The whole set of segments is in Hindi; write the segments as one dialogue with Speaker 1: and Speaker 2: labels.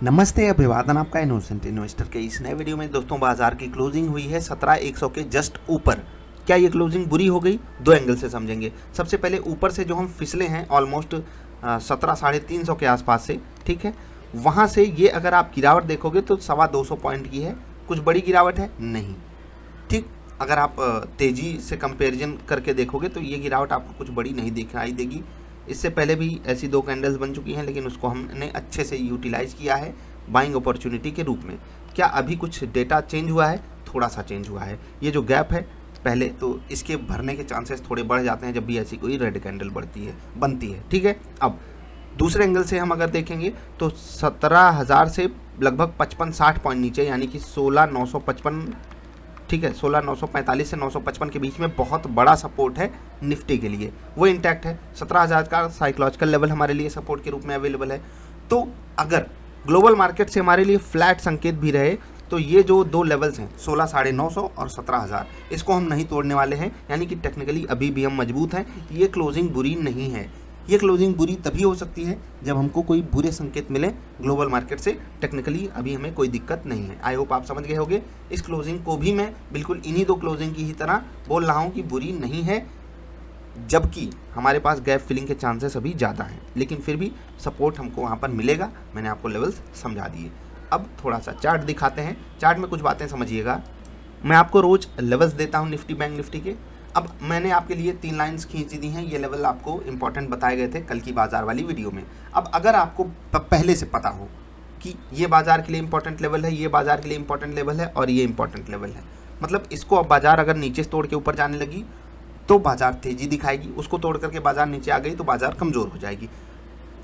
Speaker 1: नमस्ते, अभिवादन आपका इनोसेंट इन्वेस्टर के इस नए वीडियो में। दोस्तों, बाजार की क्लोजिंग हुई है 17,100 के जस्ट ऊपर। क्या ये क्लोजिंग बुरी हो गई? दो एंगल से समझेंगे। सबसे पहले ऊपर से जो हम फिसले हैं ऑलमोस्ट 17,350 के आसपास से, ठीक है, वहाँ से ये अगर आप गिरावट देखोगे तो 225 पॉइंट की है। कुछ बड़ी गिरावट है नहीं, ठीक। अगर आप तेज़ी से कंपैरिजन करके देखोगे तो ये गिरावट आपको कुछ बड़ी नहीं दिखाई देगी। इससे पहले भी ऐसी दो कैंडल्स बन चुकी हैं, लेकिन उसको हमने अच्छे से यूटिलाइज़ किया है बाइंग अपॉर्चुनिटी के रूप में। क्या अभी कुछ डेटा चेंज हुआ है? थोड़ा सा चेंज हुआ है। ये जो गैप है पहले, तो इसके भरने के चांसेस थोड़े बढ़ जाते हैं जब भी ऐसी कोई रेड कैंडल बनती है, ठीक है। अब दूसरे एंगल से हम अगर देखेंगे तो 17,000 से लगभग 55-60 पॉइंट नीचे, यानी कि 16,955, ठीक है, 16,945 से 955 के बीच में बहुत बड़ा सपोर्ट है निफ्टी के लिए, वो इंटैक्ट है। 17,000 का साइकोलॉजिकल लेवल हमारे लिए सपोर्ट के रूप में अवेलेबल है। तो अगर ग्लोबल मार्केट से हमारे लिए फ्लैट संकेत भी रहे तो ये जो दो लेवल्स हैं 16,950 और 17,000, इसको हम नहीं तोड़ने वाले हैं, यानी कि टेक्निकली अभी भी हम मजबूत हैं। ये क्लोजिंग बुरी नहीं है। ये क्लोजिंग बुरी तभी हो सकती है जब हमको कोई बुरे संकेत मिले ग्लोबल मार्केट से। टेक्निकली अभी हमें कोई दिक्कत नहीं है। आई होप आप समझ गए होंगे। इस क्लोजिंग को भी मैं बिल्कुल इन्हीं दो क्लोजिंग की ही तरह बोल रहा हूँ कि बुरी नहीं है, जबकि हमारे पास गैप फिलिंग के चांसेस अभी ज़्यादा हैं, लेकिन फिर भी सपोर्ट हमको वहाँ पर मिलेगा। मैंने आपको लेवल्स समझा दिए। अब थोड़ा सा चार्ट दिखाते हैं। चार्ट में कुछ बातें समझिएगा। मैं आपको रोज़ लेवल्स देता हूँ निफ्टी बैंक निफ्टी के। अब मैंने आपके लिए 3 लाइंस खींच दी हैं। ये लेवल आपको इंपॉर्टेंट बताए गए थे कल की बाजार वाली वीडियो में। अब अगर आपको पहले से पता हो कि ये बाजार के लिए इंपॉर्टेंट लेवल है, ये बाजार के लिए इंपॉर्टेंट लेवल है और ये इंपॉर्टेंट लेवल है, मतलब इसको अब बाजार अगर नीचे से तोड़ के ऊपर जाने लगी तो बाजार तेजी दिखाएगी, उसको तोड़ करके बाजार नीचे आ गई तो बाजार कमज़ोर हो जाएगी।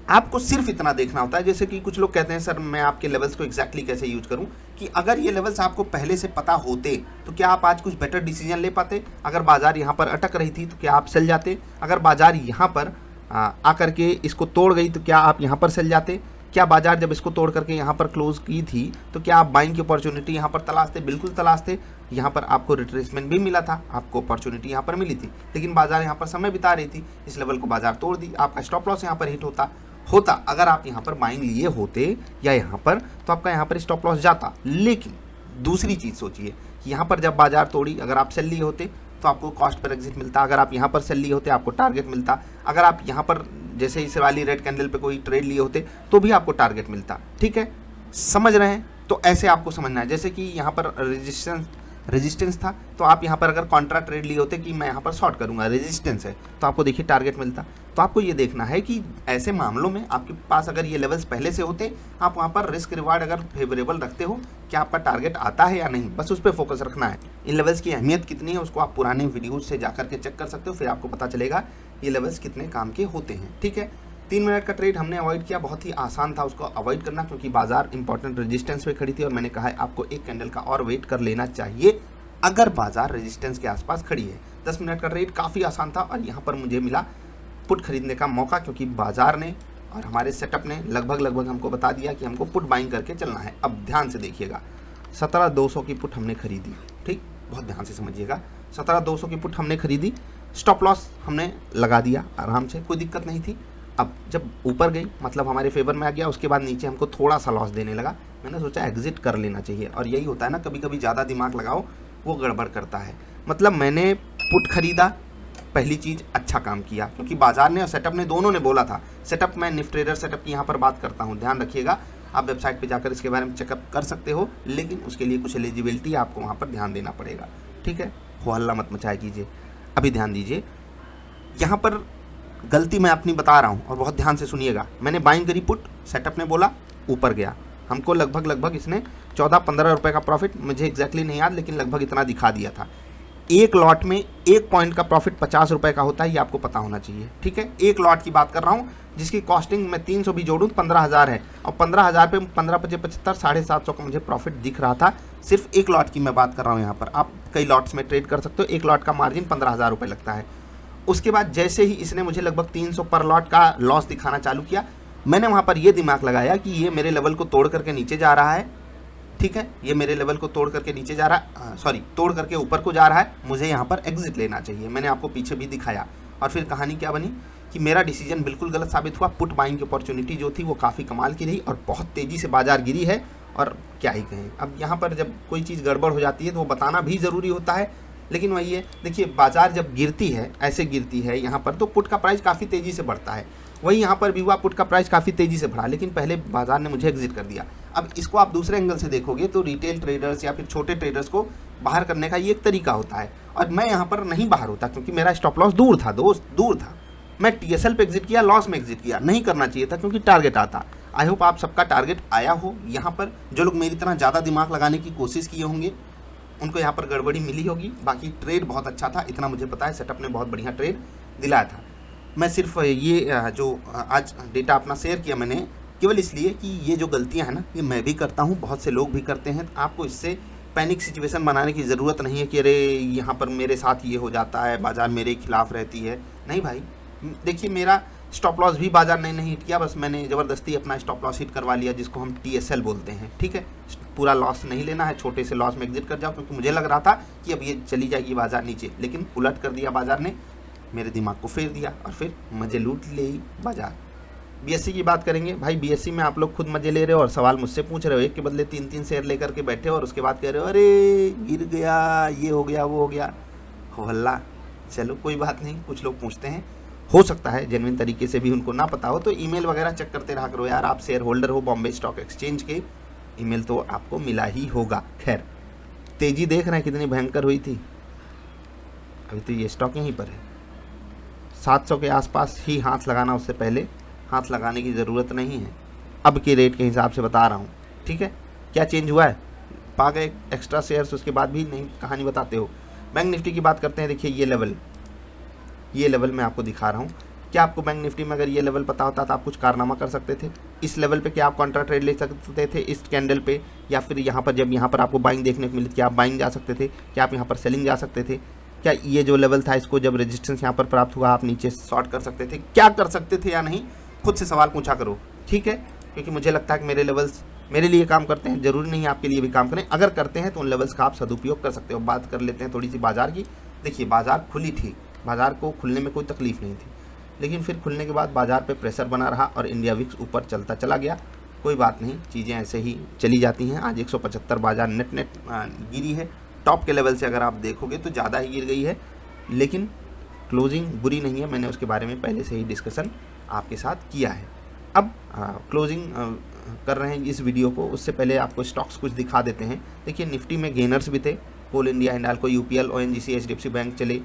Speaker 1: आपको सिर्फ इतना देखना होता है। जैसे कि कुछ लोग कहते हैं सर मैं आपके लेवल्स को एग्जैक्टली कैसे यूज करूं, कि अगर ये लेवल्स आपको पहले से पता होते तो क्या आप आज कुछ बेटर डिसीजन ले पाते? अगर बाजार यहाँ पर अटक रही थी तो क्या आप सेल जाते? अगर बाजार यहाँ पर आकर के इसको तोड़ गई तो क्या आप यहाँ पर सेल जाते? क्या बाजार जब इसको तोड़ करके यहाँ पर क्लोज की थी तो क्या आप बाइंग की अपॉर्चुनिटी यहाँ पर तलाशते? बिल्कुल तलाशते। यहाँ पर आपको रिट्रेसमेंट भी मिला था, आपको अपॉर्चुनिटी यहाँ पर मिली थी, लेकिन बाजार यहाँ पर समय बिता रही थी, इस लेवल को बाजार तोड़ दी, आपका स्टॉप लॉस यहाँ पर हिट होता अगर आप यहाँ पर बाइंग लिए होते या यहाँ पर, तो आपका यहाँ पर स्टॉप लॉस जाता। लेकिन दूसरी चीज़ सोचिए कि यहाँ पर जब बाजार तोड़ी, अगर आप सेल लिए होते तो आपको कॉस्ट पर एग्जिट मिलता, अगर आप यहाँ पर सेल लिए होते आपको टारगेट मिलता, अगर आप यहाँ पर जैसे इस वाली रेड कैंडल पे कोई ट्रेड लिए होते तो भी आपको टारगेट मिलता, ठीक है। समझ रहे हैं? तो ऐसे आपको समझना है। जैसे कि यहाँ पर रेजिस्टेंस था, तो आप यहाँ पर अगर कॉन्ट्रा ट्रेड लिए होते कि मैं यहाँ पर शॉर्ट करूँगा, रेजिस्टेंस है, तो आपको देखिए टारगेट मिलता। तो आपको ये देखना है कि ऐसे मामलों में आपके पास अगर ये लेवल्स पहले से होते, आप वहाँ पर रिस्क रिवार्ड अगर फेवरेबल रखते हो, क्या आपका टारगेट आता है या नहीं, बस उस पर फोकस रखना है। इन लेवल्स की अहमियत कितनी है उसको आप पुराने वीडियोज से जाकर के चेक कर सकते हो, फिर आपको पता चलेगा ये लेवल्स कितने काम के होते हैं, ठीक है। 3 मिनट का ट्रेड हमने अवॉइड किया, बहुत ही आसान था उसको अवॉइड करना, क्योंकि बाजार इंपॉर्टेंट रेजिस्टेंस पे खड़ी थी और मैंने कहा है आपको एक कैंडल का और वेट कर लेना चाहिए अगर बाजार रेजिस्टेंस के आसपास खड़ी है। 10 मिनट का ट्रेड काफ़ी आसान था और यहाँ पर मुझे मिला पुट खरीदने का मौका, क्योंकि बाजार ने और हमारे सेटअप ने लगभग हमको बता दिया कि हमको पुट बाइंग करके चलना है। अब ध्यान से देखिएगा, 17,200 की पुट हमने खरीदी, ठीक, बहुत ध्यान से समझिएगा। 17,200 की पुट हमने खरीदी, स्टॉप लॉस हमने लगा दिया आराम से, कोई दिक्कत नहीं थी। अब जब ऊपर गई मतलब हमारे फेवर में आ गया, उसके बाद नीचे हमको थोड़ा सा लॉस देने लगा, मैंने सोचा एग्जिट कर लेना चाहिए। और यही होता है ना, कभी कभी ज़्यादा दिमाग लगाओ वो गड़बड़ करता है। मतलब मैंने पुट खरीदा, पहली चीज़ अच्छा काम किया, क्योंकि बाजार ने और सेटअप ने दोनों ने बोला था। सेटअप मैं निफ्टी ट्रेडर सेटअप की यहाँ पर बात करता हूँ, ध्यान रखिएगा। आप वेबसाइट पे जाकर इसके बारे में चेकअप कर सकते हो, लेकिन उसके लिए कुछ एलिजिबिलिटी आपको वहाँ पर ध्यान देना पड़ेगा, ठीक है। हो हल्ला मत मचाया कीजिए। अभी ध्यान दीजिए, यहाँ पर गलती मैं अपनी बता रहा हूँ और बहुत ध्यान से सुनिएगा। मैंने बाइंग करी पुट, सेटअप ने बोला ऊपर गया, हमको लगभग इसने 14-15 रुपये का प्रॉफिट, मुझे एग्जैक्टली नहीं याद, लेकिन लगभग इतना दिखा दिया था। एक लॉट में 1 पॉइंट का प्रॉफिट 50 रुपये का होता है, ये आपको पता होना चाहिए, ठीक है। एक लॉट की बात कर रहा हूँ जिसकी कॉस्टिंग मैं 300 भी जोड़ूँ 15,000 है, और 15,000 पे 15-75 750 का मुझे प्रॉफिट दिख रहा था। सिर्फ एक लॉट की मैं बात कर रहा हूँ। यहाँ पर आप कई लॉट्स में ट्रेड कर सकते हो, एक लॉट का मार्जिन 15,000 रुपये लगता है। उसके बाद जैसे ही इसने मुझे लगभग 300 पर लॉट का लॉस दिखाना चालू किया, मैंने वहाँ पर ये दिमाग लगाया कि ये मेरे लेवल को तोड़ करके नीचे जा रहा है, ठीक है, ये मेरे लेवल को तोड़ करके नीचे जा रहा है, तोड़ करके ऊपर को जा रहा है, मुझे यहाँ पर एग्जिट लेना चाहिए। मैंने आपको पीछे भी दिखाया। और फिर कहानी क्या बनी कि मेरा डिसीजन बिल्कुल गलत साबित हुआ। पुट बाइंग की अपॉर्चुनिटी जो थी वो काफ़ी कमाल की रही और बहुत तेज़ी से बाजार गिरी है, और क्या ही कहें। अब यहाँ पर जब कोई चीज़ गड़बड़ हो जाती है तो वो बताना भी ज़रूरी होता है, लेकिन वही है, देखिए बाजार जब गिरती है, ऐसे गिरती है यहाँ पर, तो पुट का प्राइस काफ़ी तेज़ी से बढ़ता है। वही यहाँ पर भी हुआ, पुट का प्राइस काफ़ी तेज़ी से बढ़ा, लेकिन पहले बाजार ने मुझे एग्जिट कर दिया। अब इसको आप दूसरे एंगल से देखोगे तो रिटेल ट्रेडर्स या फिर छोटे ट्रेडर्स को बाहर करने का ये एक तरीका होता है, और मैं यहाँ पर नहीं बाहर होता क्योंकि मेरा स्टॉप लॉस दूर था दोस्त, दूर था। मैं TSL पे एग्जिट किया, लॉस में एग्जिट किया, नहीं करना चाहिए था क्योंकि टारगेट आता। आई होप आप सबका टारगेट आया हो। यहाँ पर जो लोग मेरी तरह ज़्यादा दिमाग लगाने की कोशिश किए होंगे उनको यहाँ पर गड़बड़ी मिली होगी। बाकी ट्रेड बहुत अच्छा था, इतना मुझे पता है, सेटअप ने बहुत बढ़िया ट्रेड दिलाया था। मैं सिर्फ ये जो आज डेटा अपना शेयर किया मैंने केवल इसलिए कि ये जो गलतियाँ हैं ना, ये मैं भी करता हूँ, बहुत से लोग भी करते हैं। आपको इससे पैनिक सिचुएशन बनाने की ज़रूरत नहीं है कि अरे यहाँ पर मेरे साथ ये हो जाता है, बाज़ार मेरे खिलाफ रहती है। नहीं भाई, देखिए मेरा स्टॉप लॉस भी बाजार ने नहीं हिट किया, बस मैंने ज़बरदस्ती अपना स्टॉप लॉस हिट करवा लिया, जिसको हम TSL बोलते हैं। ठीक है, पूरा लॉस नहीं लेना है, छोटे से लॉस में एग्जिट कर जाओ, क्योंकि मुझे लग रहा था कि अब ये चली जाएगी बाजार नीचे, लेकिन उलट कर दिया बाजार ने, मेरे दिमाग को फेर दिया और फिर मज़े लूट ले बाजार। BSE की बात करेंगे। भाई BSE में आप लोग खुद मज़े ले रहे हो और सवाल मुझसे पूछ रहे हो, एक के बदले 3-3 शेयर लेकर के बैठे हो और उसके बाद कह रहे हो अरे गिर गया, ये हो गया, वो हो गया, हो हल्ला। चलो कोई बात नहीं, कुछ लोग पूछते हैं, हो सकता है जेन्युइन तरीके से भी उनको ना पता हो, तो ईमेल वगैरह चेक करते रहा करो यार। आप शेयर होल्डर हो बॉम्बे स्टॉक एक्सचेंज के, ईमेल तो आपको मिला ही होगा। खैर, तेज़ी देख रहे हैं कितनी भयंकर हुई थी। अभी तो ये स्टॉक यहीं पर है, 700 के आसपास ही हाथ लगाना, उससे पहले हाथ लगाने की ज़रूरत नहीं है। अब के रेट के हिसाब से बता रहा हूँ, ठीक है। क्या चेंज हुआ है, पा गए एक्स्ट्रा शेयर्स, उसके बाद भी नहीं कहानी बताते हो। बैंक निफ्टी की बात करते हैं। देखिए ये लेवल मैं आपको दिखा रहा हूँ। क्या आपको बैंक निफ्टी में अगर ये लेवल पता होता तो आप कुछ कारनामा कर सकते थे? इस लेवल पे क्या आप कॉन्ट्रा ट्रेड ले सकते थे इस कैंडल पे, या फिर यहाँ पर जब यहाँ पर आपको बाइंग देखने को मिली क्या आप बाइंग जा सकते थे? क्या आप यहाँ पर सेलिंग जा सकते थे? क्या ये जो लेवल था इसको जब रेजिस्टेंस यहाँ पर प्राप्त हुआ आप नीचे शॉर्ट कर सकते थे? क्या कर सकते थे या नहीं, खुद से सवाल पूछा करो, ठीक है। क्योंकि मुझे लगता है कि मेरे लेवल्स मेरे लिए काम करते हैं, ज़रूरी नहीं आपके लिए भी काम करें। अगर करते हैं तो उन लेवल्स का आप सदुपयोग कर सकते हो। बात कर लेते हैं थोड़ी सी बाजार की। देखिए बाजार खुली ठीक, बाजार को खुलने में कोई तकलीफ नहीं थी, लेकिन फिर खुलने के बाद बाजार पे प्रेशर बना रहा और इंडिया विक्स ऊपर चलता चला गया। कोई बात नहीं, चीज़ें ऐसे ही चली जाती हैं। आज 175 बाजार नेट गिरी है। टॉप के लेवल से अगर आप देखोगे तो ज़्यादा ही गिर गई है, लेकिन क्लोजिंग बुरी नहीं है। मैंने उसके बारे में पहले से ही डिस्कशन आपके साथ किया है। अब क्लोजिंग कर रहे हैं इस वीडियो को, उससे पहले आपको स्टॉक्स कुछ दिखा देते हैं। देखिए निफ्टी में गेनर्स भी थे, Coal India, Hindalco, UPL, ONGC, HDFC bank चले।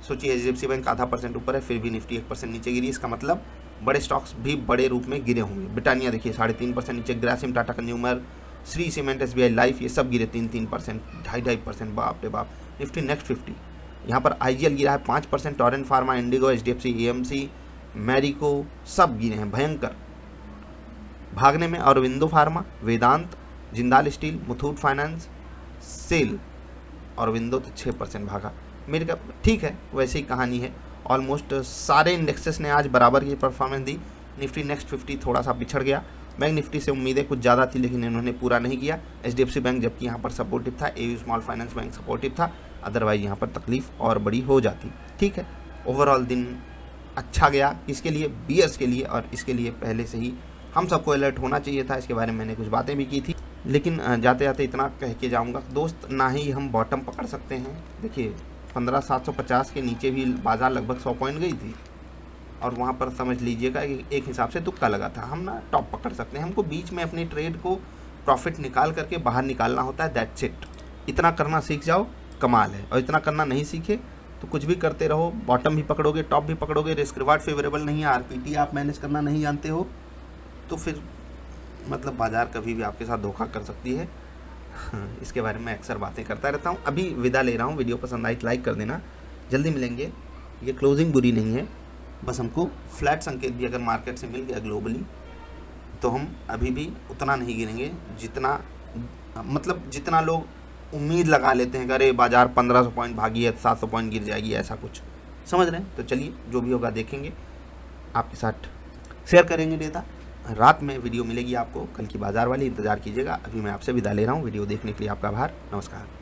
Speaker 1: सोचिए HDFC बैंक आधा % ऊपर है, फिर भी निफ्टी 1% नीचे गिरी। इसका मतलब बड़े स्टॉक्स भी बड़े रूप में गिरे होंगे। ब्रिटानिया देखिए 3.5% नीचे, Grasim, Tata consumer, Shri cement, SBI life, ये सब गिरे 3-3%, 2.5%। बाप रे बाप। निफ्टी नेक्स्ट 50, यहाँ पर IGL गिरा है 5%, Torrent Pharma, IndiGo, HDFC, AMC, Marico, सब गिरे हैं भयंकर। भागने में Aurobindo Pharma, Vedanta, Jindal Steel, Muthoot Finance, SAIL. Aurobindo तो 6% भागा। मेरे का ठीक है, वैसे ही कहानी है। ऑलमोस्ट सारे इंडेक्सेस ने आज बराबर की परफॉर्मेंस दी। निफ्टी नेक्स्ट 50 थोड़ा सा पिछड़ गया। बैंक निफ्टी से उम्मीदें कुछ ज़्यादा थी, लेकिन इन्होंने पूरा नहीं किया। HDFC बैंक जबकि यहाँ पर सपोर्टिव था, AU small finance bank supportive था, अदरवाइज यहाँ पर तकलीफ और बड़ी हो जाती। ठीक है, ओवरऑल दिन अच्छा गया। किसके लिए? बीयर्स के लिए, और इसके लिए पहले से ही हम सबको अलर्ट होना चाहिए था। इसके बारे में मैंने कुछ बातें भी की थी, लेकिन जाते जाते इतना कह के जाऊँगा दोस्त, ना ही हम बॉटम पकड़ सकते हैं। देखिए 15,750 के नीचे भी बाजार लगभग 100 पॉइंट गई थी, और वहाँ पर समझ लीजिएगा कि एक हिसाब से तुक्का लगा था। हम ना टॉप पकड़ सकते हैं, हमको बीच में अपनी ट्रेड को प्रॉफिट निकाल करके बाहर निकालना होता है, दैट्स इट। इतना करना सीख जाओ, कमाल है। और इतना करना नहीं सीखे तो कुछ भी करते रहो, बॉटम भी पकड़ोगे, टॉप भी पकड़ोगे, रिस्क रिवार्ड फेवरेबल नहीं है, RPT आप मैनेज करना नहीं जानते हो, तो फिर मतलब बाजार कभी भी आपके साथ धोखा कर सकती है। इसके बारे में अक्सर बातें करता रहता हूँ। अभी विदा ले रहा हूँ, वीडियो पसंद आई तो लाइक कर देना। जल्दी मिलेंगे। ये क्लोजिंग बुरी नहीं है, बस हमको फ्लैट संकेत भी अगर मार्केट से मिल गया ग्लोबली, तो हम अभी भी उतना नहीं गिरेंगे जितना मतलब जितना लोग उम्मीद लगा लेते हैं कि अरे बाजार 1500 पॉइंट भागी है, 700 पॉइंट गिर जाएगी, ऐसा कुछ समझ रहे हैं। तो चलिए जो भी होगा देखेंगे, आपके साथ शेयर करेंगे डेटा। रात में वीडियो मिलेगी आपको कल की बाजार वाली, इंतज़ार कीजिएगा। अभी मैं आपसे विदा ले रहा हूँ। वीडियो देखने के लिए आपका आभार, नमस्कार।